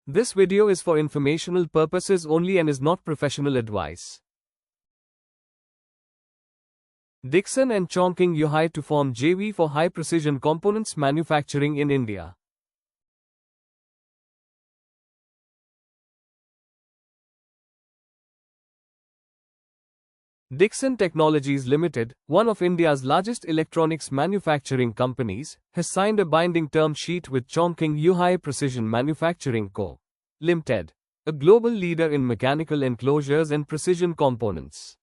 This video is for informational purposes only and is not professional advice. Dixon and Chongqing Yuhai to form JV for high precision components manufacturing in India. Dixon Technologies Limited, one of India's largest electronics manufacturing companies, has signed a binding term sheet with Chongqing Yuhai Precision Manufacturing Co. Limited, a global leader in mechanical enclosures and precision components.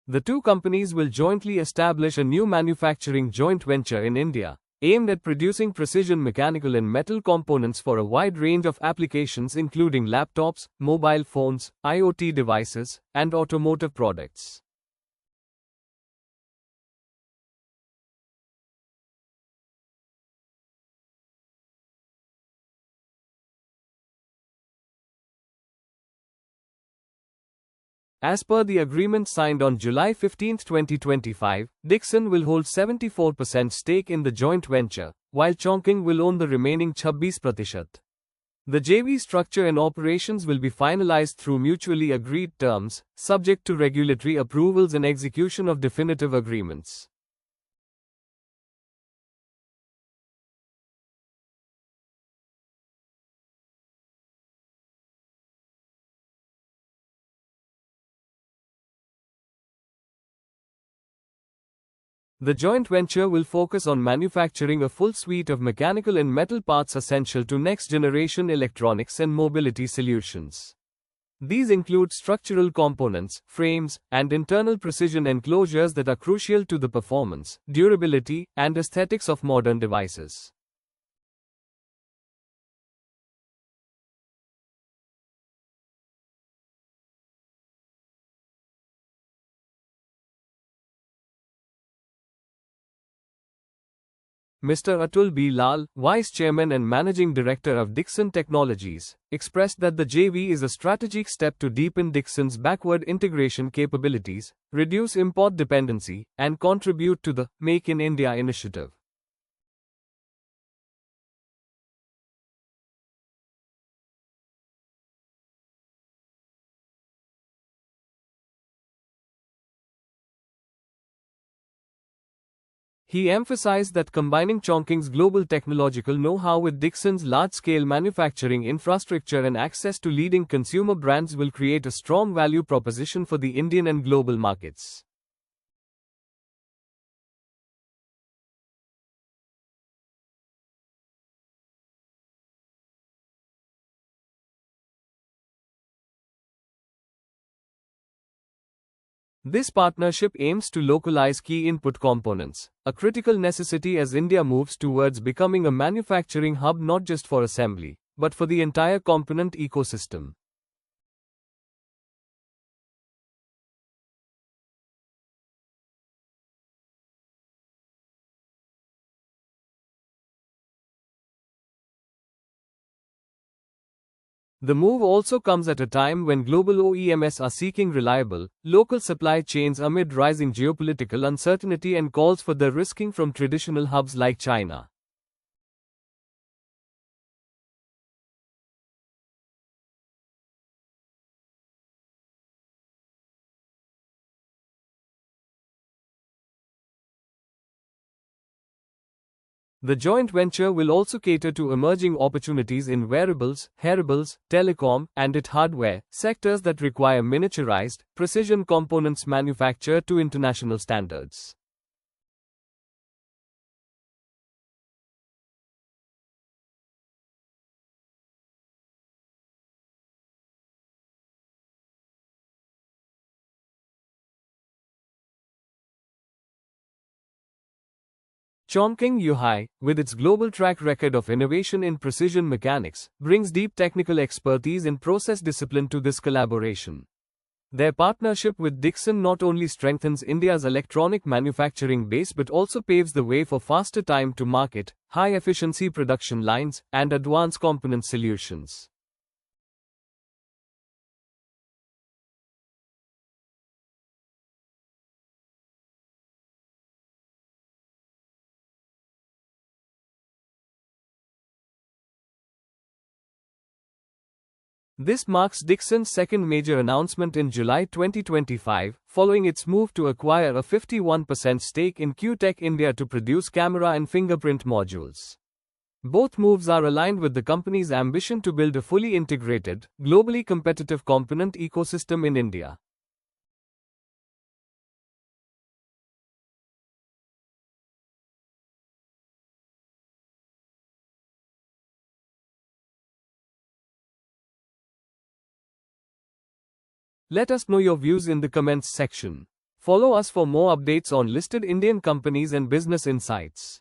The two companies will jointly establish a new manufacturing joint venture in India, aimed at producing precision mechanical and metal components for a wide range of applications including laptops, mobile phones, IoT devices, and automotive products. As per the agreement signed on July 15, 2025, Dixon will hold 74% stake in the joint venture, while Chongqing will own the remaining 26%. The JV structure and operations will be finalized through mutually agreed terms, subject to regulatory approvals and execution of definitive agreements. The joint venture will focus on manufacturing a full suite of mechanical and metal parts essential to next-generation electronics and mobility solutions. These include structural components, frames, and internal precision enclosures that are crucial to the performance, durability, and aesthetics of modern devices. Mr. Atul B. Lal, Vice Chairman and Managing Director of Dixon Technologies, expressed that the JV is a strategic step to deepen Dixon's backward integration capabilities, reduce import dependency, and contribute to the Make in India initiative. He emphasized that combining Chongqing's global technological know-how with Dixon's large-scale manufacturing infrastructure and access to leading consumer brands will create a strong value proposition for the Indian and global markets. This partnership aims to localize key input components, a critical necessity as India moves towards becoming a manufacturing hub not just for assembly, but for the entire component ecosystem. The move also comes at a time when global OEMs are seeking reliable, local supply chains amid rising geopolitical uncertainty and calls for de-risking from traditional hubs like China. The joint venture will also cater to emerging opportunities in wearables, hearables, telecom, and IT hardware, sectors that require miniaturized, precision components manufactured to international standards. Chongqing Yuhai, with its global track record of innovation in precision mechanics, brings deep technical expertise and process discipline to this collaboration. Their partnership with Dixon not only strengthens India's electronic manufacturing base but also paves the way for faster time to market, high-efficiency production lines, and advanced component solutions. This marks Dixon's second major announcement in July 2025, following its move to acquire a 51% stake in Q-Tech India to produce camera and fingerprint modules. Both moves are aligned with the company's ambition to build a fully integrated, globally competitive component ecosystem in India. Let us know your views in the comments section. Follow us for more updates on listed Indian companies and business insights.